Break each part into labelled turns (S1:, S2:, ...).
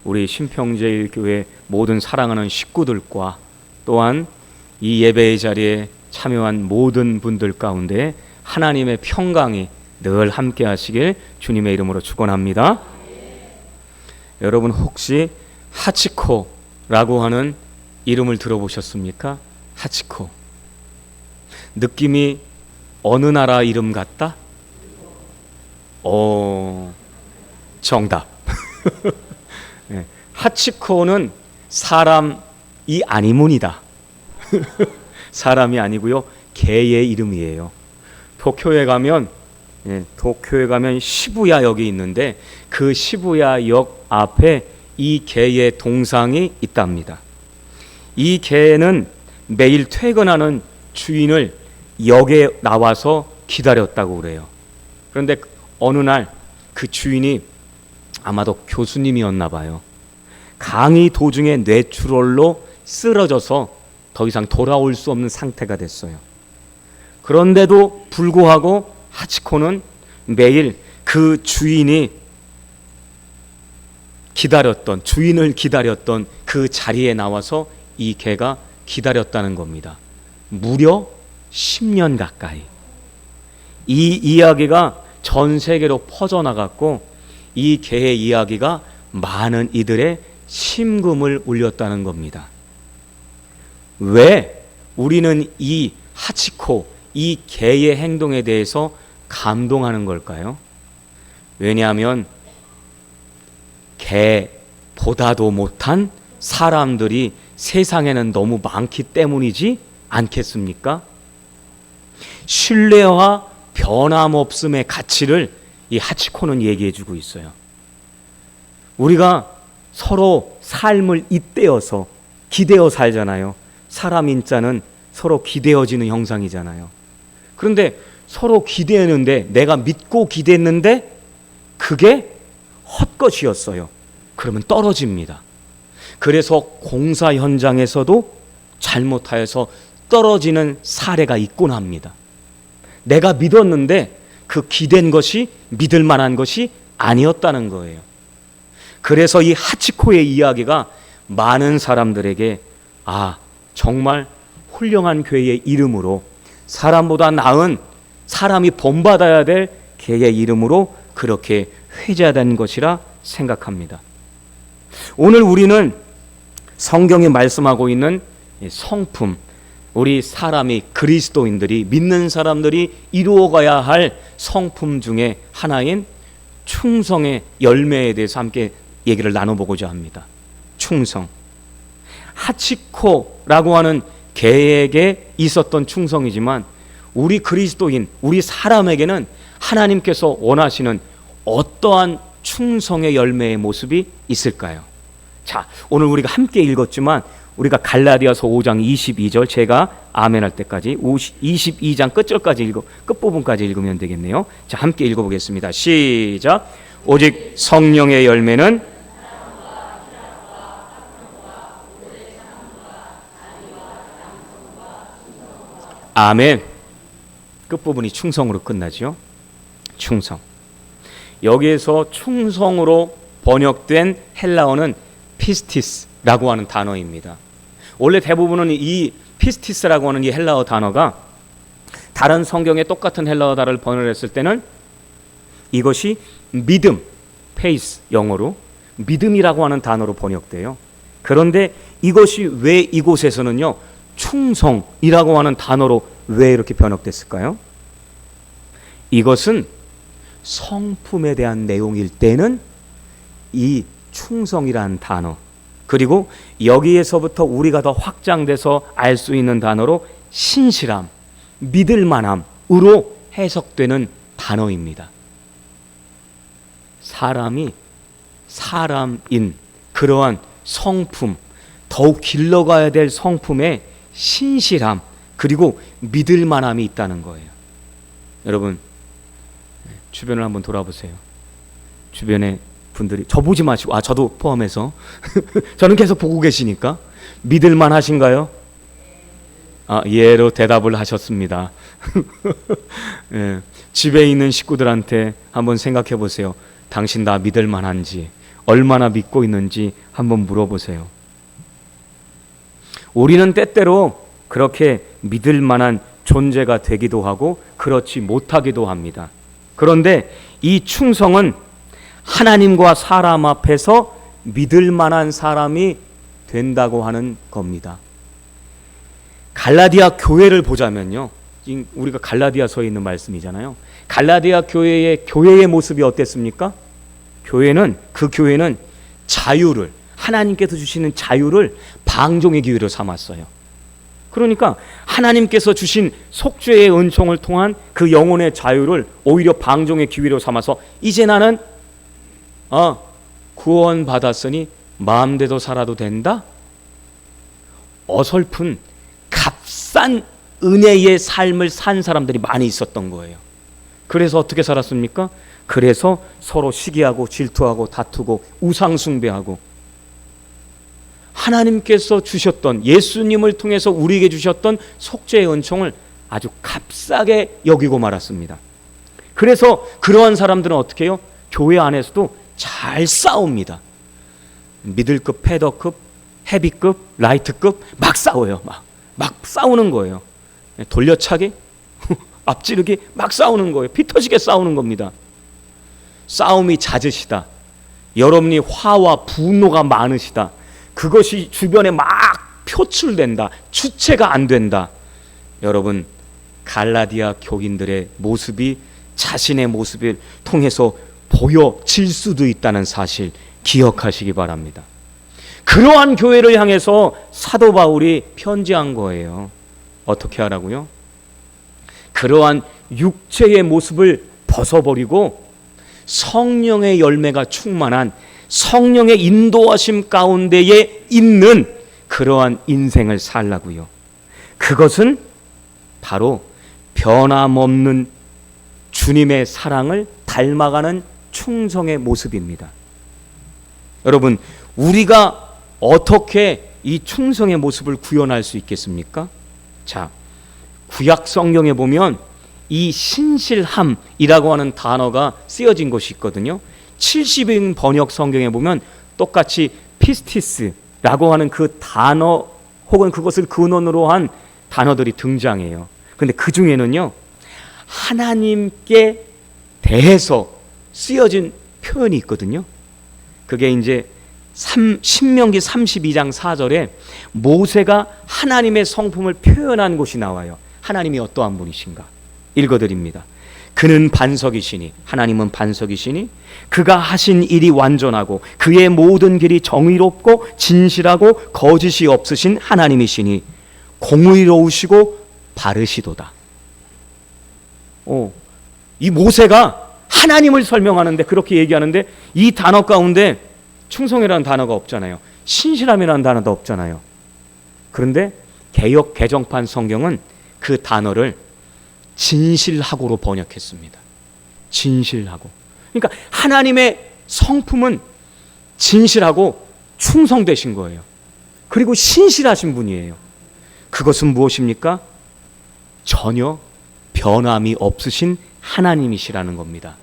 S1: 우리 신평제일교회 모든 사랑하는 식구들과 또한 이 예배의 자리에 참여한 모든 분들 가운데 하나님의 평강이 늘 함께 하시길 주님의 이름으로 축원합니다. 여러분 혹시 하치코라고 하는 이름을 들어보셨습니까? 하치코. 느낌이 어느 나라 이름 같다? 정답. 네. 하치코는 사람이 아니문이다. 사람이 아니고요, 개의 이름이에요. 도쿄에 가면 시부야역이 있는데 그 시부야역 앞에 이 개의 동상이 있답니다. 이 개는 매일 퇴근하는 주인을 역에 나와서 기다렸다고 그래요. 그런데 어느 날 그 주인이 아마도 교수님이었나 봐요. 강의 도중에 뇌출혈로 쓰러져서 더 이상 돌아올 수 없는 상태가 됐어요. 그런데도 불구하고 하치코는 매일 그 주인을 기다렸던 그 자리에 나와서 이 개가 기다렸다는 겁니다. 무려 10년 가까이. 이 이야기가 전 세계로 퍼져나갔고 이 개의 이야기가 많은 이들의 심금을 울렸다는 겁니다. 왜 우리는 이 하치코, 이 개의 행동에 대해서 감동하는 걸까요? 왜냐하면 개보다도 못한 사람들이 세상에는 너무 많기 때문이지 않겠습니까? 신뢰와 변함없음의 가치를 이 하치코는 얘기해주고 있어요. 우리가 서로 삶을 잇대어서 기대어 살잖아요. 사람 인자는 서로 기대어지는 형상이잖아요. 그런데 서로 기대했는데, 내가 믿고 기대했는데 그게 헛것이었어요. 그러면 떨어집니다. 그래서 공사 현장에서도 잘못하여서 떨어지는 사례가 있곤 합니다. 내가 믿었는데 그 기댄 것이 믿을 만한 것이 아니었다는 거예요. 그래서 이 하치코의 이야기가 많은 사람들에게 정말 훌륭한 괴의 이름으로, 사람보다 나은, 사람이 본받아야 될 개의 이름으로 그렇게 회자된 것이라 생각합니다. 오늘 우리는 성경이 말씀하고 있는 성품, 우리 사람이, 그리스도인들이, 믿는 사람들이 이루어가야 할 성품 중에 하나인 충성의 열매에 대해서 함께 얘기를 나눠보고자 합니다. 충성. 하치코라고 하는 개에게 있었던 충성이지만 우리 그리스도인, 우리 사람에게는 하나님께서 원하시는 어떠한 충성의 열매의 모습이 있을까요? 자, 오늘 우리가 함께 읽었지만 우리가 갈라디아서 5장 22절, 제가 아멘 할 때까지 22장 끝부분까지 읽으면 되겠네요. 자, 함께 읽어보겠습니다. 시작. 오직 성령의 열매는 아멘. 끝부분이 충성으로 끝나죠. 충성. 여기에서 충성으로 번역된 헬라어는 피스티스라고 하는 단어입니다. 원래 대부분은 이 피스티스라고 하는 이 헬라어 단어가 다른 성경에 똑같은 헬라어 단어를 번역했을 때는 이것이 믿음, 페이스, 영어로 믿음이라고 하는 단어로 번역돼요. 그런데 이것이 왜 이곳에서는요, 충성이라고 하는 단어로 왜 이렇게 번역됐을까요? 이것은 성품에 대한 내용일 때는 이 충성이라는 단어, 그리고 여기에서부터 우리가 더 확장돼서 알 수 있는 단어로 신실함, 믿을만함으로 해석되는 단어입니다. 사람이 사람인 그러한 성품, 더욱 길러가야 될 성품에 신실함 그리고 믿을만함이 있다는 거예요. 여러분, 주변을 한번 돌아보세요. 주변에 분들이, 저 보지 마시고, 저도 포함해서 저는 계속 보고 계시니까 믿을만 하신가요? 예로 대답을 하셨습니다. 집에 있는 식구들한테 한번 생각해 보세요. 당신 나 믿을만 한지, 얼마나 믿고 있는지 한번 물어보세요. 우리는 때때로 그렇게 믿을 만한 존재가 되기도 하고 그렇지 못하기도 합니다. 그런데 이 충성은 하나님과 사람 앞에서 믿을 만한 사람이 된다고 하는 겁니다. 갈라디아 교회를 보자면요, 우리가 갈라디아서에 있는 말씀이잖아요. 갈라디아 교회의 모습이 어땠습니까? 그 교회는 자유를, 하나님께서 주시는 자유를 방종의 기회로 삼았어요. 그러니까 하나님께서 주신 속죄의 은총을 통한 그 영혼의 자유를 오히려 방종의 기회로 삼아서 이제 나는 구원 받았으니 마음대로 살아도 된다? 어설픈 값싼 은혜의 삶을 산 사람들이 많이 있었던 거예요. 그래서 어떻게 살았습니까? 그래서 서로 시기하고 질투하고 다투고 우상 숭배하고 하나님께서 주셨던, 예수님을 통해서 우리에게 주셨던 속죄의 은총을 아주 값싸게 여기고 말았습니다. 그래서 그러한 사람들은 어떻게 해요? 교회 안에서도 잘 싸웁니다. 미들급, 패더급, 헤비급, 라이트급 막 싸워요. 막 싸우는 거예요. 돌려차기, 앞지르기 막 싸우는 거예요. 피 터지게 싸우는 겁니다. 싸움이 잦으시다. 여러분이 화와 분노가 많으시다. 그것이 주변에 막 표출된다. 주체가 안 된다. 여러분, 갈라디아 교인들의 모습이 자신의 모습을 통해서 보여질 수도 있다는 사실 기억하시기 바랍니다. 그러한 교회를 향해서 사도 바울이 편지한 거예요. 어떻게 하라고요? 그러한 육체의 모습을 벗어버리고 성령의 열매가 충만한 성령의 인도하심 가운데에 있는 그러한 인생을 살라고요. 그것은 바로 변함없는 주님의 사랑을 닮아가는 충성의 모습입니다. 여러분, 우리가 어떻게 이 충성의 모습을 구현할 수 있겠습니까? 자, 구약 성경에 보면 이 신실함이라고 하는 단어가 쓰여진 것이 있거든요. 70인 번역 성경에 보면 똑같이 피스티스라고 하는 그 단어 혹은 그것을 근원으로 한 단어들이 등장해요. 근데 그 중에는요, 하나님께 대해서 쓰여진 표현이 있거든요. 그게 이제 신명기 32장 4절에 모세가 하나님의 성품을 표현한 곳이 나와요. 하나님이 어떠한 분이신가? 읽어드립니다. 그는 반석이시니, 하나님은 반석이시니 그가 하신 일이 완전하고 그의 모든 길이 정의롭고 진실하고 거짓이 없으신 하나님이시니 공의로우시고 바르시도다. 이 모세가 하나님을 설명하는데 그렇게 얘기하는데 이 단어 가운데 충성이라는 단어가 없잖아요. 신실함이라는 단어도 없잖아요. 그런데 개역 개정판 성경은 그 단어를 진실하고로 번역했습니다. 진실하고. 그러니까 하나님의 성품은 진실하고 충성되신 거예요. 그리고 신실하신 분이에요. 그것은 무엇입니까? 전혀 변함이 없으신 하나님이시라는 겁니다.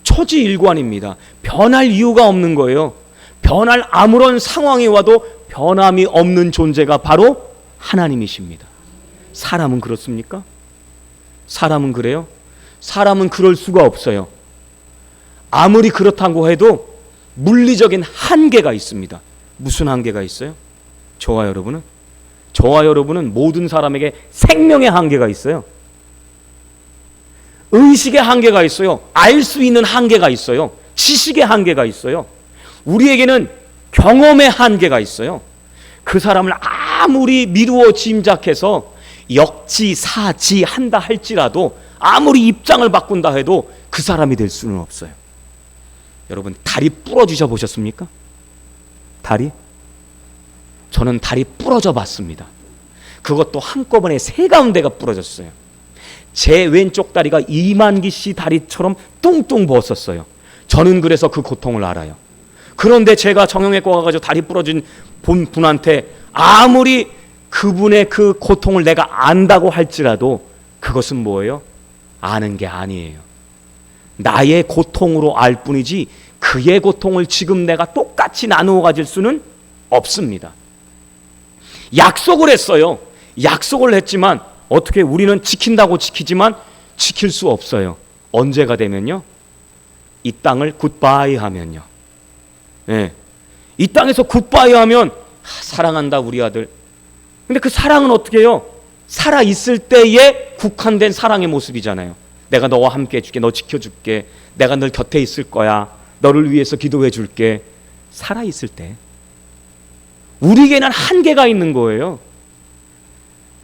S1: 초지일관입니다. 변할 이유가 없는 거예요. 변할 아무런 상황이 와도 변함이 없는 존재가 바로 하나님이십니다. 사람은 그렇습니까? 사람은 그래요? 사람은 그럴 수가 없어요. 아무리 그렇다고 해도 물리적인 한계가 있습니다. 무슨 한계가 있어요? 저와 여러분은 모든 사람에게 생명의 한계가 있어요. 의식의 한계가 있어요. 알 수 있는 한계가 있어요. 지식의 한계가 있어요. 우리에게는 경험의 한계가 있어요. 그 사람을 아무리 미루어 짐작해서 역지사지한다 할지라도 아무리 입장을 바꾼다 해도 그 사람이 될 수는 없어요. 여러분, 다리 부러지셔 보셨습니까? 다리? 저는 다리 부러져 봤습니다. 그것도 한꺼번에 3가운데가 부러졌어요. 제 왼쪽 다리가 이만기 씨 다리처럼 뚱뚱 부었었어요. 저는 그래서 그 고통을 알아요. 그런데 제가 정형외과 가가지고 다리 부러진 분한테 아무리 그분의 그 고통을 내가 안다고 할지라도 그것은 뭐예요? 아는 게 아니에요. 나의 고통으로 알 뿐이지 그의 고통을 지금 내가 똑같이 나누어 가질 수는 없습니다. 약속을 했어요. 약속을 했지만 어떻게 우리는 지킨다고 지키지만 지킬 수 없어요. 언제가 되면요, 이 땅을 굿바이 하면요. 네. 이 땅에서 굿바이 하면 사랑한다 우리 아들. 근데 그 사랑은 어떻게 해요? 살아있을 때에 국한된 사랑의 모습이잖아요. 내가 너와 함께 해줄게, 너 지켜줄게, 내가 늘 곁에 있을 거야, 너를 위해서 기도해 줄게. 살아있을 때 우리에게는 한계가 있는 거예요.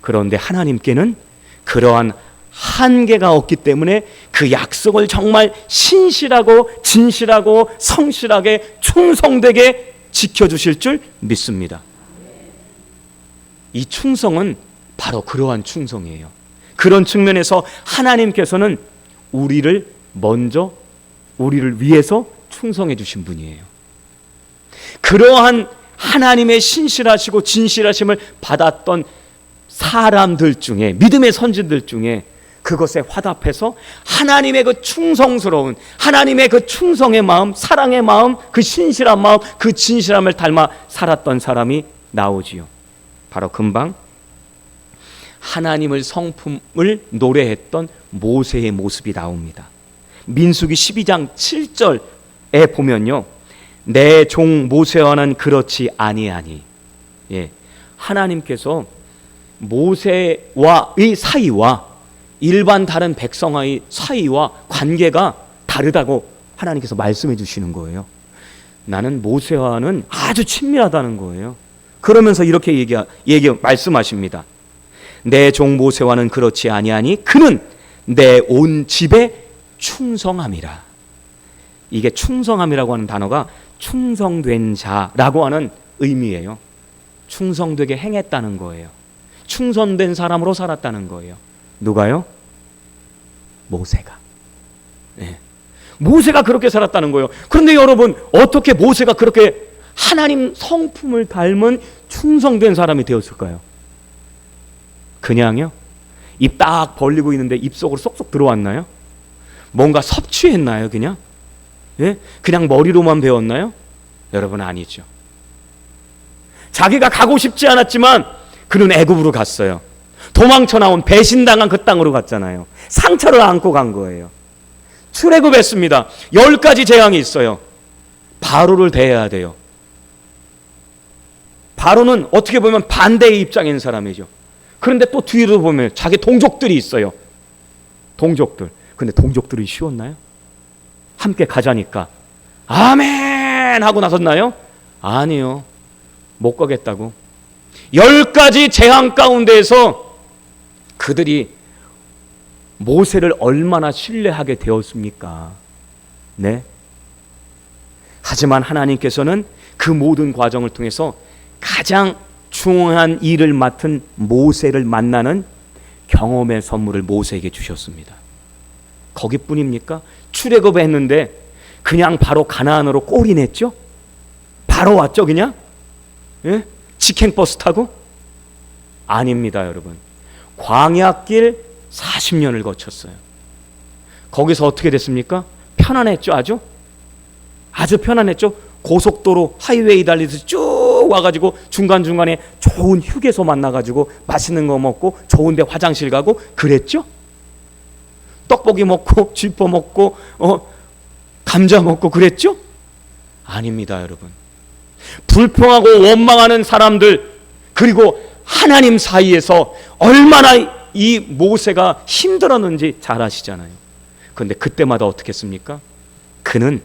S1: 그런데 하나님께는 그러한 한계가 없기 때문에 그 약속을 정말 신실하고 진실하고 성실하게 충성되게 지켜주실 줄 믿습니다. 이 충성은 바로 그러한 충성이에요. 그런 측면에서 하나님께서는 우리를 위해서 충성해 주신 분이에요. 그러한 하나님의 신실하시고 진실하심을 받았던 사람들 중에, 믿음의 선진들 중에 그것에 화답해서 하나님의 그 충성스러운, 하나님의 그 충성의 마음, 사랑의 마음, 그 신실한 마음, 그 진실함을 닮아 살았던 사람이 나오지요. 바로 금방 하나님을 성품을 노래했던 모세의 모습이 나옵니다. 민수기 12장 7절에 보면요, 내 종 모세와는 그렇지 아니하니. 예, 하나님께서 모세와의 사이와 일반 다른 백성의 사이와 관계가 다르다고 하나님께서 말씀해 주시는 거예요. 나는 모세와는 아주 친밀하다는 거예요. 그러면서 이렇게 말씀하십니다. 내 종 모세와는 그렇지 아니하니 그는 내 온 집에 충성함이라. 이게 충성함이라고 하는 단어가 충성된 자라고 하는 의미예요. 충성되게 행했다는 거예요. 충성된 사람으로 살았다는 거예요. 누가요? 모세가. 네. 모세가 그렇게 살았다는 거예요. 그런데 여러분, 어떻게 모세가 그렇게 하나님 성품을 닮은 충성된 사람이 되었을까요? 그냥요? 입 딱 벌리고 있는데 입속으로 쏙쏙 들어왔나요? 뭔가 섭취했나요? 그냥? 예? 그냥 머리로만 배웠나요? 여러분, 아니죠. 자기가 가고 싶지 않았지만 그는 애굽으로 갔어요. 도망쳐 나온, 배신당한 그 땅으로 갔잖아요. 상처를 안고 간 거예요. 출애굽했습니다. 10가지 재앙이 있어요. 바로를 대해야 돼요. 바로는 어떻게 보면 반대의 입장인 사람이죠. 그런데 또 뒤로 보면 자기 동족들이 있어요. 동족들. 근데 동족들이 쉬웠나요? 함께 가자니까 아멘 하고 나섰나요? 아니요. 못 가겠다고. 10가지 재앙 가운데에서 그들이 모세를 얼마나 신뢰하게 되었습니까? 네. 하지만 하나님께서는 그 모든 과정을 통해서 가장 중요한 일을 맡은 모세를 만나는 경험의 선물을 모세에게 주셨습니다. 거기뿐입니까? 출애굽을 했는데 그냥 바로 가나안으로 꼬리 냈죠? 바로 왔죠 그냥? 예? 직행버스 타고? 아닙니다 여러분. 광야길 40년을 거쳤어요. 거기서 어떻게 됐습니까? 편안했죠. 아주 편안했죠. 고속도로 하이웨이 달리듯이 쭉 와가지고 중간중간에 좋은 휴게소 만나가지고 맛있는 거 먹고 좋은데 화장실 가고 그랬죠. 떡볶이 먹고 쥐포 먹고 감자 먹고 그랬죠. 아닙니다 여러분. 불평하고 원망하는 사람들, 그리고 하나님 사이에서 얼마나 이 모세가 힘들었는지 잘 아시잖아요. 그런데 그때마다 어떻게 했습니까? 그는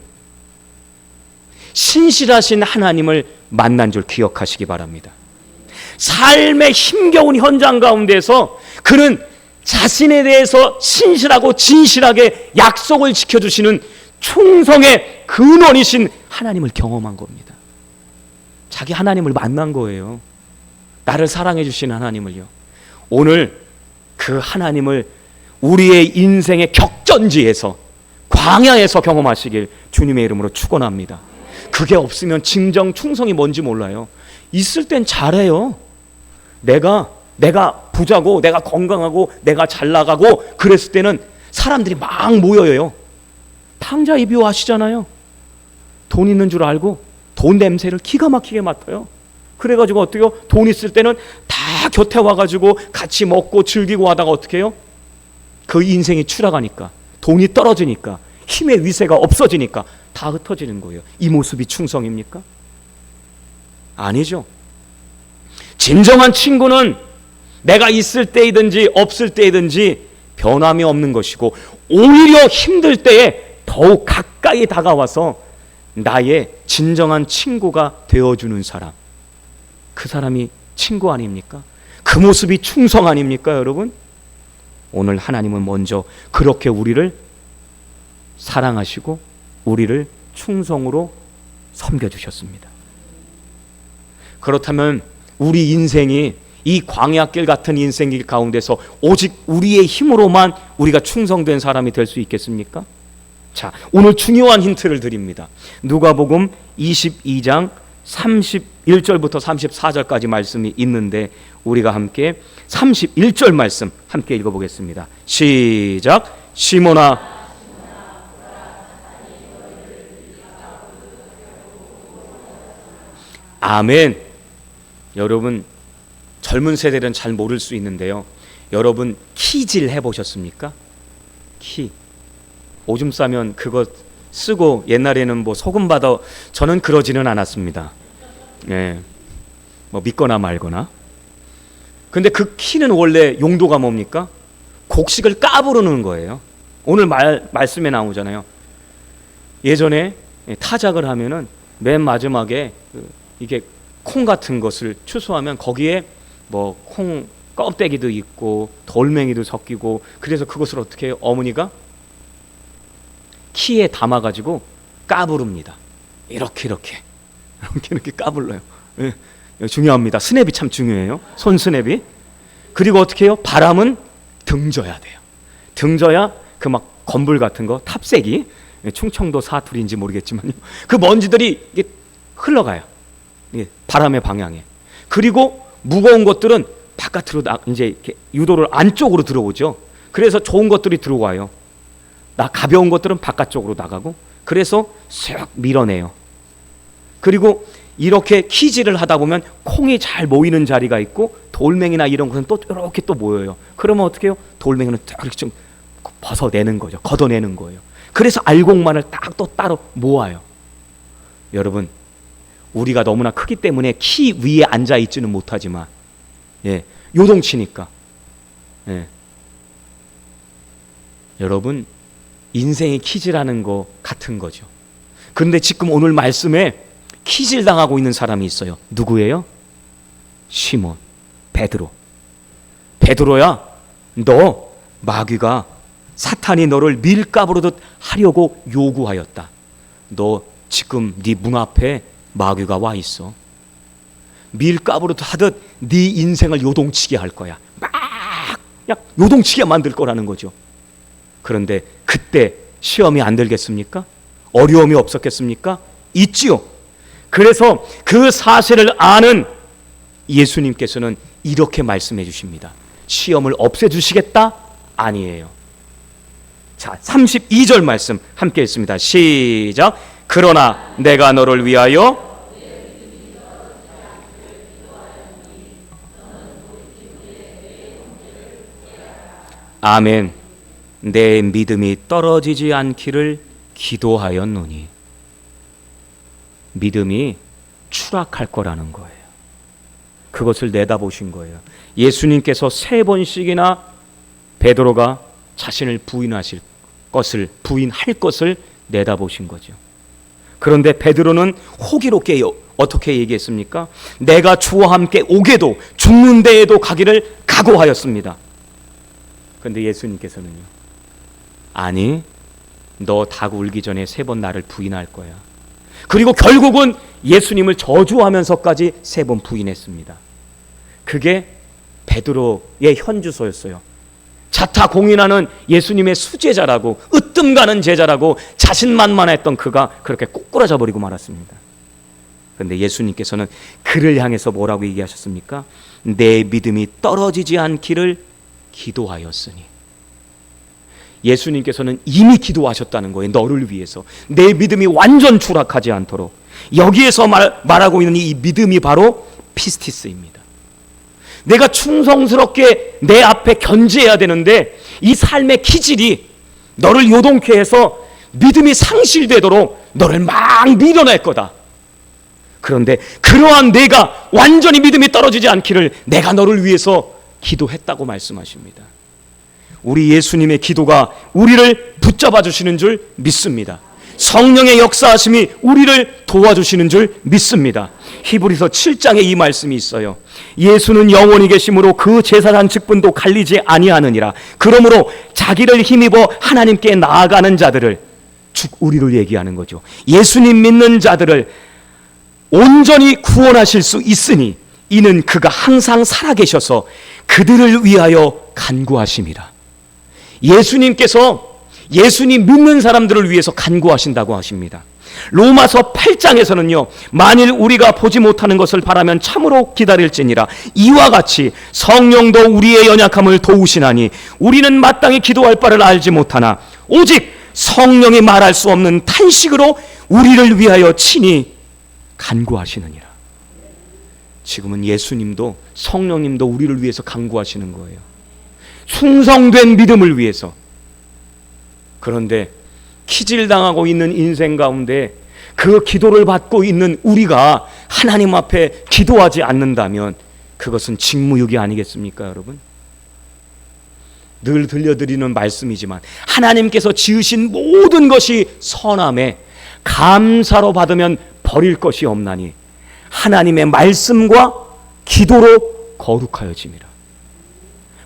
S1: 신실하신 하나님을 만난 줄 기억하시기 바랍니다. 삶의 힘겨운 현장 가운데서 그는 자신에 대해서 신실하고 진실하게 약속을 지켜주시는 충성의 근원이신 하나님을 경험한 겁니다. 자기 하나님을 만난 거예요. 나를 사랑해 주시는 하나님을요. 오늘 그 하나님을 우리의 인생의 격전지에서, 광야에서 경험하시길 주님의 이름으로 축원합니다. 그게 없으면 진정 충성이 뭔지 몰라요. 있을 땐 잘해요. 내가 부자고 내가 건강하고 내가 잘 나가고 그랬을 때는 사람들이 막 모여요. 탕자의 비유하시잖아요. 돈 있는 줄 알고 돈 냄새를 기가 막히게 맡아요. 그래가지고 어떻게 해요? 돈 있을 때는 다 곁에 와가지고 같이 먹고 즐기고 하다가 어떻게 해요? 그 인생이 추락하니까, 돈이 떨어지니까, 힘의 위세가 없어지니까 다 흩어지는 거예요. 이 모습이 충성입니까? 아니죠. 진정한 친구는 내가 있을 때이든지 없을 때이든지 변함이 없는 것이고, 오히려 힘들 때에 더욱 가까이 다가와서 나의 진정한 친구가 되어주는 사람, 그 사람이 친구 아닙니까? 그 모습이 충성 아닙니까, 여러분? 오늘 하나님은 먼저 그렇게 우리를 사랑하시고 우리를 충성으로 섬겨주셨습니다. 그렇다면 우리 인생이 이 광야길 같은 인생길 가운데서 오직 우리의 힘으로만 우리가 충성된 사람이 될 수 있겠습니까? 자, 오늘 중요한 힌트를 드립니다. 누가복음 22장 31절부터 34절까지 말씀이 있는데, 우리가 함께 31절 말씀 함께 읽어보겠습니다. 시작. 시몬아, 아멘. 여러분, 젊은 세대는 잘 모를 수 있는데요, 여러분 키질 해보셨습니까? 키. 오줌 싸면 그거 쓰고 옛날에는 뭐 소금 받아, 저는 그러지는 않았습니다. 예, 뭐 믿거나 말거나. 근데 그 키는 원래 용도가 뭡니까? 곡식을 까부르는 거예요. 오늘 말씀에 나오잖아요. 예전에 타작을 하면은 맨 마지막에 이게 콩 같은 것을 추수하면 거기에 뭐 콩 껍데기도 있고 돌멩이도 섞이고, 그래서 그것을 어떻게 해요? 어머니가 키에 담아가지고 까부릅니다. 이렇게 까불러요. 예, 중요합니다. 스냅이 참 중요해요. 손 스냅이. 그리고 어떻게 해요? 바람은 등져야 돼요. 등져야 그 막 건불 같은 거, 탑색이, 충청도 사투리인지 모르겠지만요, 그 먼지들이 이게 흘러가요. 바람의 방향에. 그리고 무거운 것들은 바깥으로 이제 이렇게 유도를 안쪽으로 들어오죠. 그래서 좋은 것들이 들어와요. 가벼운 것들은 바깥쪽으로 나가고, 그래서 쓱 밀어내요. 그리고 이렇게 키질을 하다 보면 콩이 잘 모이는 자리가 있고, 돌멩이나 이런 것은 또 이렇게 또 모여요. 그러면 어떻게 해요? 돌멩이는 이렇게 좀 벗어내는 거죠. 걷어내는 거예요. 그래서 알곡만을 딱 또 따로 모아요. 여러분, 우리가 너무나 크기 때문에 키 위에 앉아 있지는 못하지만, 예, 요동치니까, 예, 여러분 인생이 키질하는 거 같은 거죠. 그런데 지금 오늘 말씀에 키질 당하고 있는 사람이 있어요. 누구예요? 시몬, 베드로. 베드로야, 너 마귀가, 사탄이 너를 밀가부르듯 하려고 요구하였다. 너 지금 네 문 앞에 마귀가 와 있어. 밀가부르듯 하듯 네 인생을 요동치게 할 거야. 막 그냥 요동치게 만들 거라는 거죠. 그런데 그때 시험이 안 들겠습니까? 어려움이 없었겠습니까? 있지요. 그래서 그 사실을 아는 예수님께서는 이렇게 말씀해 주십니다. 시험을 없애주시겠다? 아니에요. 자, 32절 말씀 함께 읽습니다. 시작. 그러나 내가 너를 위하여 아멘. 내 믿음이 떨어지지 않기를 기도하였노니. 믿음이 추락할 거라는 거예요. 그것을 내다보신 거예요. 예수님께서 3번씩이나 베드로가 자신을 부인할 것을 내다보신 거죠. 그런데 베드로는 호기롭게 어떻게 얘기했습니까? 내가 주와 함께 오게도 죽는 데에도 가기를 각오하였습니다. 그런데 예수님께서는요, 아니, 너 닭 울기 전에 3번 나를 부인할 거야. 그리고 결국은 예수님을 저주하면서까지 3번 부인했습니다. 그게 베드로의 현주소였어요. 자타공인하는 예수님의 수제자라고, 으뜸 가는 제자라고 자신만만했던 그가 그렇게 꼬꾸라져 버리고 말았습니다. 그런데 예수님께서는 그를 향해서 뭐라고 얘기하셨습니까? 내 믿음이 떨어지지 않기를 기도하였으니. 예수님께서는 이미 기도하셨다는 거예요. 너를 위해서. 내 믿음이 완전 추락하지 않도록. 여기에서 말하고 있는 이 믿음이 바로 피스티스입니다. 내가 충성스럽게 내 앞에 견지해야 되는데 이 삶의 기질이 너를 요동케 해서 믿음이 상실되도록 너를 막 밀어낼 거다. 그런데 그러한 내가 완전히 믿음이 떨어지지 않기를 내가 너를 위해서 기도했다고 말씀하십니다. 우리 예수님의 기도가 우리를 붙잡아 주시는 줄 믿습니다. 성령의 역사하심이 우리를 도와주시는 줄 믿습니다. 히브리서 7장에 이 말씀이 있어요. 예수는 영원히 계심으로 그 제사장 직분도 갈리지 아니하느니라. 그러므로 자기를 힘입어 하나님께 나아가는 자들을, 즉 우리를 얘기하는 거죠. 예수님 믿는 자들을 온전히 구원하실 수 있으니 이는 그가 항상 살아계셔서 그들을 위하여 간구하심이라. 예수님께서 예수님 믿는 사람들을 위해서 간구하신다고 하십니다. 로마서 8장에서는요, 만일 우리가 보지 못하는 것을 바라면 참으로 기다릴지니라. 이와 같이 성령도 우리의 연약함을 도우시나니 우리는 마땅히 기도할 바를 알지 못하나 오직 성령이 말할 수 없는 탄식으로 우리를 위하여 친히 간구하시느니라. 지금은 예수님도 성령님도 우리를 위해서 간구하시는 거예요. 충성된 믿음을 위해서. 그런데 키질당하고 있는 인생 가운데 그 기도를 받고 있는 우리가 하나님 앞에 기도하지 않는다면 그것은 직무유기 아니겠습니까, 여러분? 늘 들려드리는 말씀이지만 하나님께서 지으신 모든 것이 선함에 감사로 받으면 버릴 것이 없나니 하나님의 말씀과 기도로 거룩하여짐이라.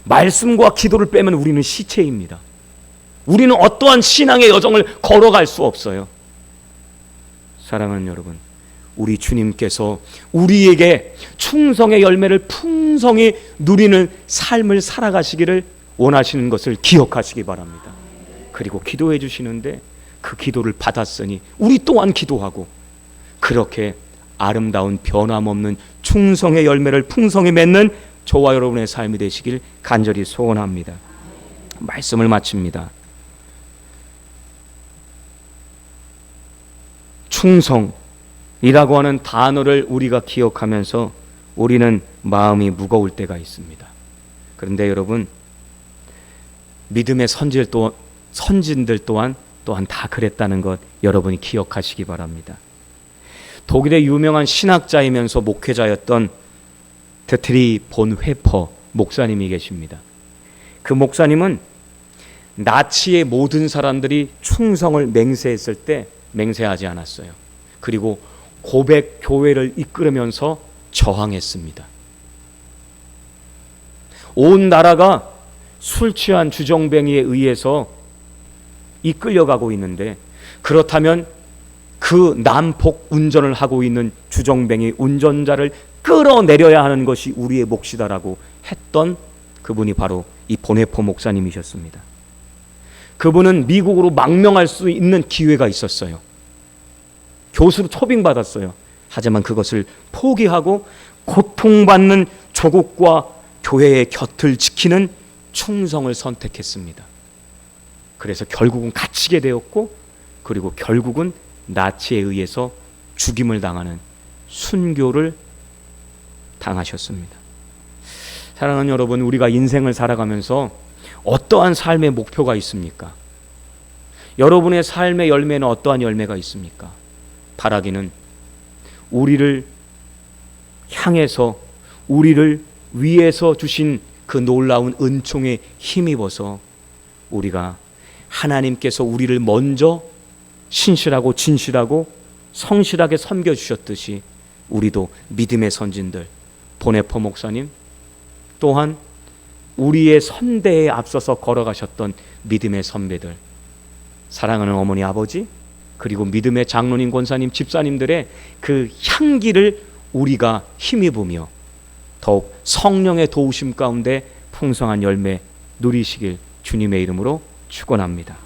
S1: 말씀과 기도를 빼면 우리는 시체입니다. 우리는 어떠한 신앙의 여정을 걸어갈 수 없어요. 사랑하는 여러분, 우리 주님께서 우리에게 충성의 열매를 풍성히 누리는 삶을 살아가시기를 원하시는 것을 기억하시기 바랍니다. 그리고 기도해 주시는데 그 기도를 받았으니 우리 또한 기도하고 그렇게 아름다운 변함없는 충성의 열매를 풍성히 맺는 저와 여러분의 삶이 되시길 간절히 소원합니다. 말씀을 마칩니다. 충성이라고 하는 단어를 우리가 기억하면서 우리는 마음이 무거울 때가 있습니다. 그런데 여러분, 믿음의 선진들 또한 다 그랬다는 것 여러분이 기억하시기 바랍니다. 독일의 유명한 신학자이면서 목회자였던 드트리 본 회퍼 목사님이 계십니다. 그 목사님은 나치의 모든 사람들이 충성을 맹세했을 때 맹세하지 않았어요. 그리고 고백 교회를 이끌으면서 저항했습니다. 온 나라가 술 취한 주정뱅이에 의해서 이끌려가고 있는데, 그렇다면 그 난폭 운전을 하고 있는 주정뱅이 운전자를 끌어내려야 하는 것이 우리의 몫이다라고 했던 그분이 바로 이 보네포 목사님이셨습니다. 그분은 미국으로 망명할 수 있는 기회가 있었어요. 교수로 초빙받았어요. 하지만 그것을 포기하고 고통받는 조국과 교회의 곁을 지키는 충성을 선택했습니다. 그래서 결국은 갇히게 되었고, 그리고 결국은 나치에 의해서 죽임을 당하는 순교를 당하셨습니다. 사랑하는 여러분, 우리가 인생을 살아가면서 어떠한 삶의 목표가 있습니까? 여러분의 삶의 열매는 어떠한 열매가 있습니까? 바라기는 우리를 향해서, 우리를 위해서 주신 그 놀라운 은총에 힘입어서 우리가 하나님께서 우리를 먼저 신실하고 진실하고 성실하게 섬겨주셨듯이 우리도 믿음의 선진들, 보네포 목사님, 또한 우리의 선대에 앞서서 걸어가셨던 믿음의 선배들, 사랑하는 어머니 아버지, 그리고 믿음의 장로님, 권사님, 집사님들의 그 향기를 우리가 힘입으며 더욱 성령의 도우심 가운데 풍성한 열매 누리시길 주님의 이름으로 축원합니다.